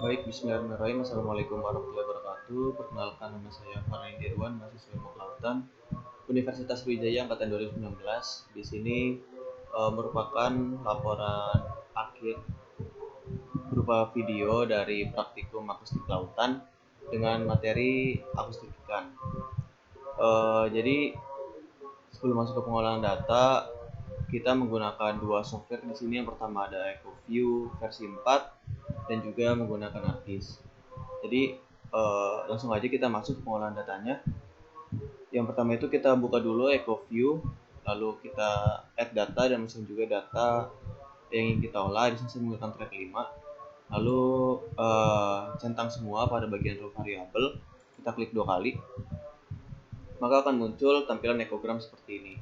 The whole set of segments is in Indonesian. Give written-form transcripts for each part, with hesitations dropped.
Baik, bismillahirrahmanirrahim. Assalamualaikum warahmatullahi wabarakatuh. Perkenalkan, nama saya Farhan Dirwan, mahasiswa Ilmu Kelautan Universitas Sriwijaya Angkatan 2019. Di sini merupakan laporan akhir berupa video dari praktikum akustik kelautan dengan materi akustik ikan. Jadi sebelum masuk ke pengolahan data, kita menggunakan dua software di sini. Yang pertama ada EcoView versi 4 dan juga menggunakan ArcGIS. Jadi langsung aja kita masuk ke pengolahan datanya. Yang pertama itu kita buka dulu EcoView, lalu kita add data dan masukkan juga data yang ingin kita olah. Di sini saya menggunakan track 5. Lalu centang semua pada bagian row variable. Kita klik 2 kali, maka akan muncul tampilan ekogram seperti ini.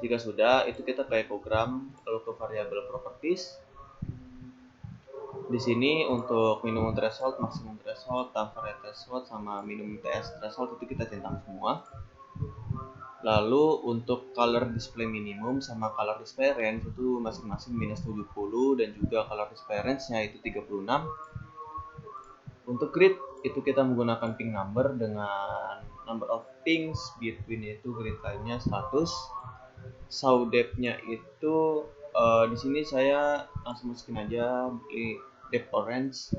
Jika sudah, itu kita ke ekogram, lalu ke variabel properties. Di sini untuk minimum threshold, maksimum threshold, temporary threshold, sama minimum TS threshold itu kita centang semua. Lalu untuk color display minimum sama color display range itu masing-masing -70 dan juga color display range-nya itu 36. Untuk grid itu kita menggunakan ping number dengan number of pings between itu grid line-nya 100. Saw depth-nya itu di sini saya langsung masukin aja depth orange.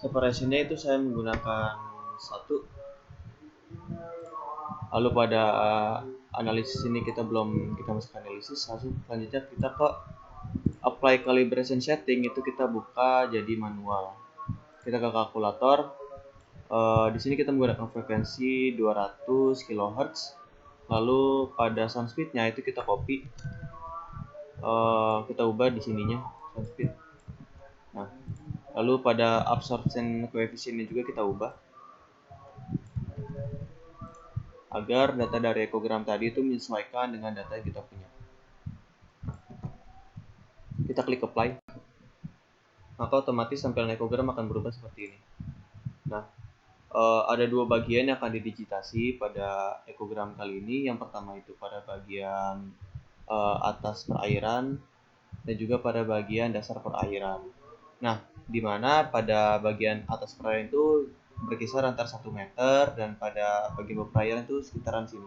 Separation-nya itu saya menggunakan 1. Lalu pada analisis ini kita masuk analisis. Selanjutnya kita ke apply calibration setting, itu kita buka jadi manual. Kita ke kalkulator. Di sini kita menggunakan frekuensi 200 kHz. Lalu pada sound speed-nya itu kita copy. Kita ubah di sininya sound speed. Nah, lalu pada absorption coefficient-nya juga kita ubah agar data dari ekogram tadi itu menyesuaikan dengan data yang kita punya. Kita klik apply, maka otomatis tampilan ekogram akan berubah seperti ini. Nah, ada dua bagian yang akan didigitasi pada ekogram kali ini. Yang pertama itu pada bagian atas perairan dan juga pada bagian dasar perairan. Nah, di mana pada bagian atas perairan itu berkisar antara 1 meter dan pada bagian perairan itu sekitaran sini.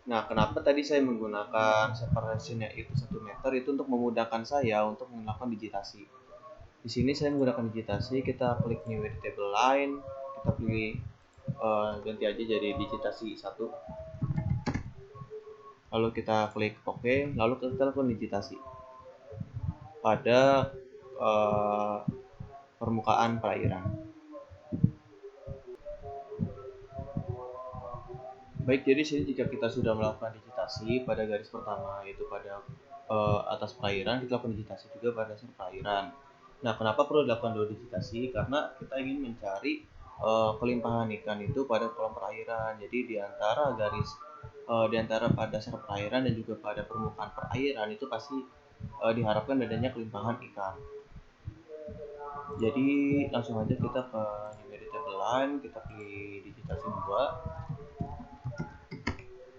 Nah, kenapa tadi saya menggunakan separation-nya itu 1 meter itu untuk memudahkan saya untuk melakukan digitasi. Di sini saya menggunakan digitasi, kita klik new editable line, kita pilih ganti aja jadi digitasi 1. Lalu kita klik OK, lalu kita lakukan digitasi pada permukaan perairan. Baik, jadi sini jika kita sudah melakukan digitasi pada garis pertama yaitu pada atas perairan, kita lakukan digitasi juga pada dasar perairan. Nah, kenapa perlu dilakukan dua digitasi? Karena kita ingin mencari kelimpahan ikan itu pada kolam perairan. Jadi di antara pada dasar perairan dan juga pada permukaan perairan itu pasti diharapkan adanya kelimpahan ikan. Jadi langsung aja kita ke new editable line, kita pilih digitasi 2.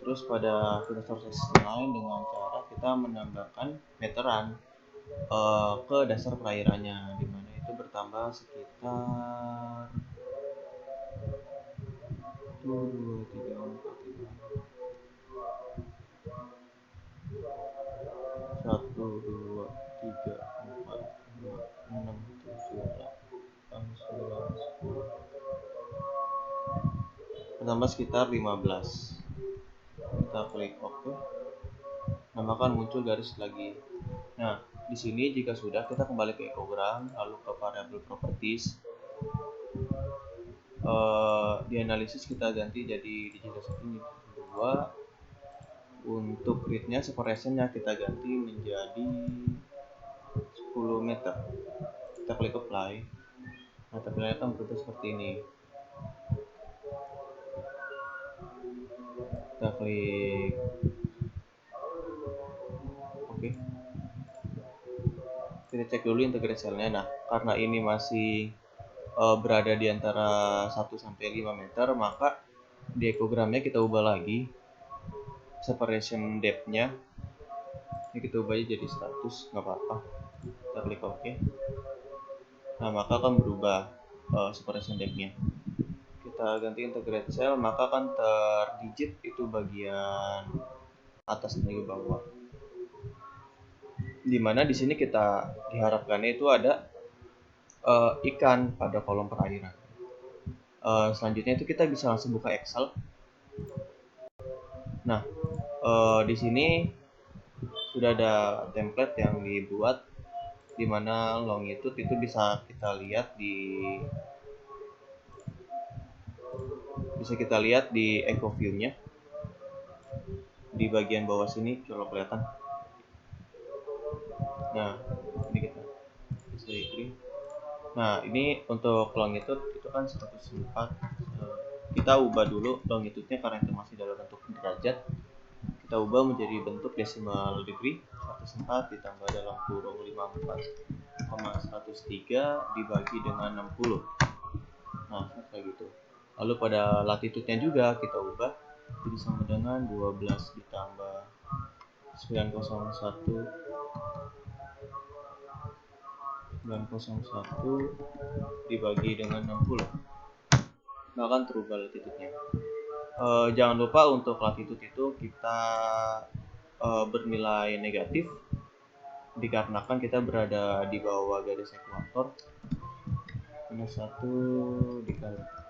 Terus pada filter sources line dengan cara kita menambahkan meteran ke dasar perairannya, di mana itu bertambah sekitar 1, 2, 3, 4, 1, 2, 3, 4, 5, 6, 7, 8, 9, 10. Bertambah sekitar 15. Kita klik OK. Nah, maka muncul garis lagi. Nah, di sini jika sudah, kita kembali ke ekogram, lalu ke variable properties. Di analisis kita ganti jadi digitasi 2. Untuk gridnya, separation-nya kita ganti menjadi 10 meter. Kita klik apply. Nah, tampilannya akan berubah seperti ini. Kita klik OK. Kita cek dulu integrasi cell-nya. Nah, karena ini masih berada di antara 1 sampai 5 meter, maka di ekogramnya kita ubah lagi separation depth-nya. Ini kita ubah jadi 100, nggak apa-apa. Kita klik OK. Nah, maka akan berubah separation depth-nya. Kita ganti integrate cell, maka akan terdigit itu bagian atas dan juga bawah. Dimana di sini kita diharapkannya itu ada ikan pada kolom perairan. Selanjutnya itu kita bisa langsung buka Excel. Nah, di sini sudah ada template yang dibuat, di mana longitude itu bisa kita lihat di echo view-nya di bagian bawah sini, kalau kelihatan. Nah, ini kita bisa agree. Nah, ini untuk longitude itu kan 104. Kita ubah dulu longitude-nya karena itu masih dalam bentuk derajat. Kita ubah menjadi bentuk decimal degree. 104 ditambah dalam kurung 54,103 dibagi dengan 60. Nah, kayak gitu. Lalu pada latitude-nya juga kita ubah jadi sama dengan 12 ditambah 901 dibagi dengan 60. Nah, kan terubah latitude-nya. Jangan lupa untuk latitude itu kita bernilai negatif dikarenakan kita berada di bawah garis ekuator. Minus 1 dikali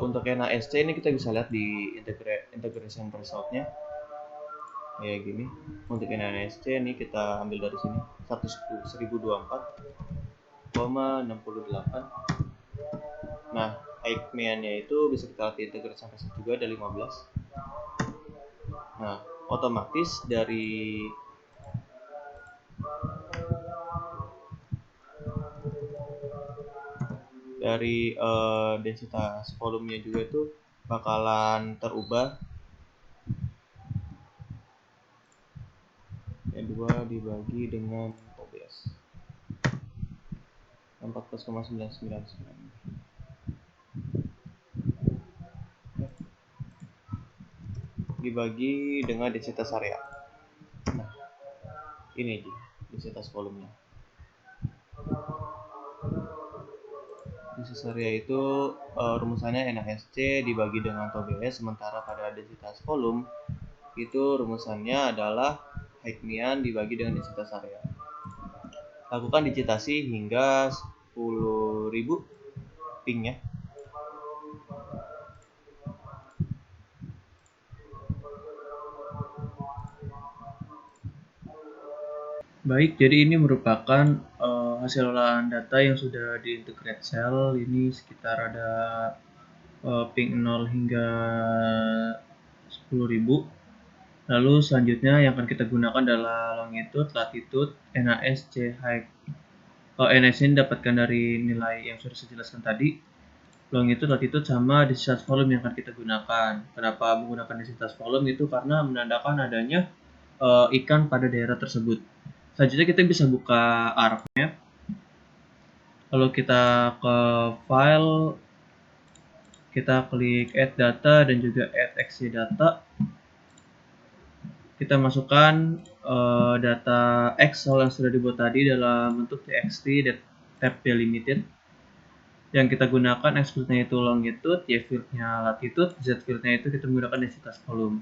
untuk NASC ini kita bisa lihat di integration result-nya kayak gini. Untuk NASC ini kita ambil dari sini 1024,68. Nah, Eichmann-nya itu bisa kita lihat di integration result juga ada 15. Nah, otomatis dari densitas volumenya juga itu bakalan terubah. Yang 2 dibagi dengan OBS 14,999 dibagi dengan densitas area. Nah, ini densitas volumenya. Densitas area itu rumusannya NaSC dibagi dengan TOBS, sementara pada densitas volum itu rumusannya adalah Eichmann dibagi dengan densitas area. Lakukan digitasi hingga 10.000 ping ya. Baik, jadi ini merupakan hasil olahan data yang sudah di integrate cell. Ini sekitar ada ping 0 hingga 10.000. Lalu selanjutnya yang akan kita gunakan adalah longitude, latitude, NASC, height. NASC ini dapatkan dari nilai yang sudah saya jelaskan tadi. Longitude, latitude, sama densitas volume yang akan kita gunakan. Kenapa menggunakan densitas volume itu? Karena menandakan adanya ikan pada daerah tersebut. Selanjutnya kita bisa buka ArcMap. Lalu kita ke file, kita klik add data dan juga add XY data. Kita masukkan data Excel yang sudah dibuat tadi dalam bentuk txt tab delimited. Yang kita gunakan X field-nya itu longitude, Y field-nya latitude, Z field-nya itu kita menggunakan densitas volume.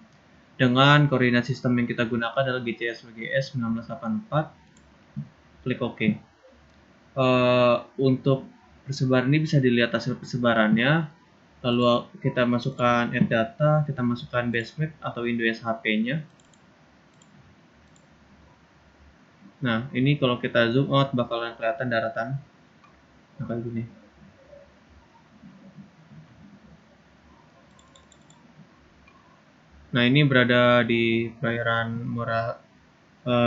Dengan koordinat sistem yang kita gunakan adalah GCS-WGS 1984. Klik OK. Untuk persebaran ini bisa dilihat hasil persebarannya. Lalu kita masukkan add data, kita masukkan basemap atau Windows HP-nya. Nah, ini kalau kita zoom out bakalan kelihatan daratan. Nah, kayak gini. Nah, ini berada di perairan Muara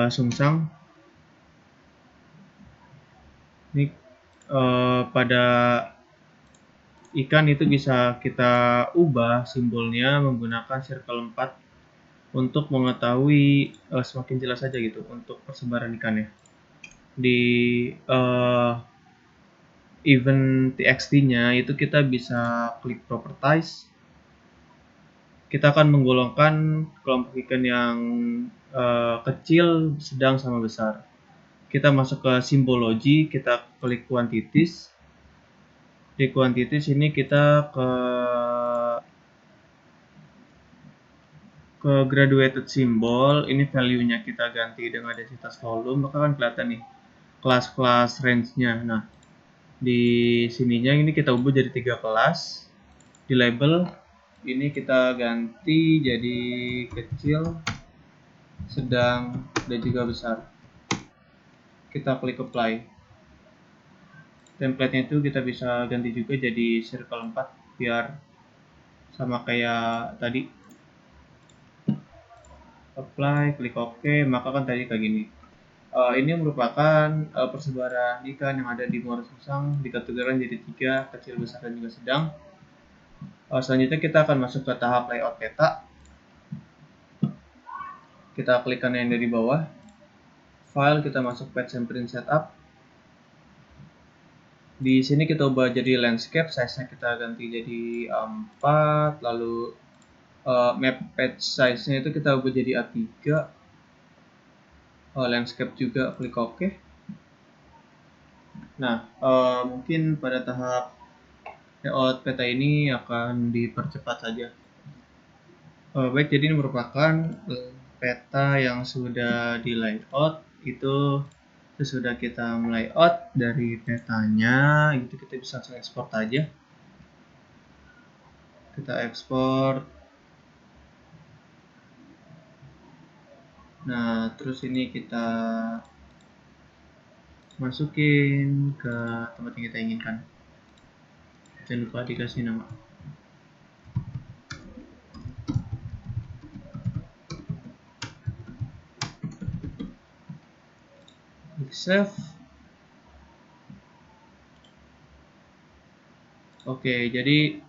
Sungsang. Ini pada ikan itu bisa kita ubah simbolnya menggunakan circle 4 untuk mengetahui semakin jelas saja gitu untuk persebaran ikannya. Di event txt-nya itu kita bisa klik properties. kita akan menggolongkan kelompok ikan yang kecil, sedang, sama besar. Kita masuk ke simbologi, kita klik kuantitis. Di kuantitis ini kita ke graduated symbol. Ini value-nya kita ganti dengan densitas volume, maka kan kelihatan nih kelas-kelas range-nya. Nah, di sininya ini kita ubah jadi 3 kelas. Di label ini kita ganti jadi kecil, sedang, dan juga besar. Kita klik apply. Template-nya itu kita bisa ganti juga jadi circle 4 biar sama kayak tadi. Apply, klik OK, maka kan tadi kayak gini. Ini merupakan persebaran ikan yang ada di Muara Susang dikategorikan jadi 3, kecil, besar, dan juga sedang. Selanjutnya kita akan masuk ke tahap layout peta. Kita klikkan yang dari bawah, file, kita masuk page and print setup. Di sini kita ubah jadi landscape, size-nya kita ganti jadi 4, lalu map page size-nya itu kita ubah jadi A3. Landscape juga, klik OK. Nah, mungkin pada tahap layout peta ini akan dipercepat saja. Baik, jadi ini merupakan peta yang sudah di layout. Itu sesudah kita layout dari petanya, itu kita bisa langsung ekspor aja. Kita ekspor. Nah, terus ini kita masukin ke tempat yang kita inginkan. Jangan lupa dikasih nama. Save. Oke, jadi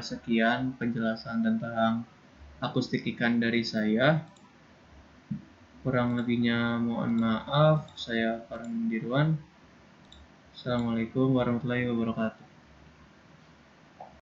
sekian penjelasan tentang akustik ikan dari saya. Kurang lebihnya mohon maaf. Saya Farhan Dirwan. Assalamualaikum warahmatullahi wabarakatuh.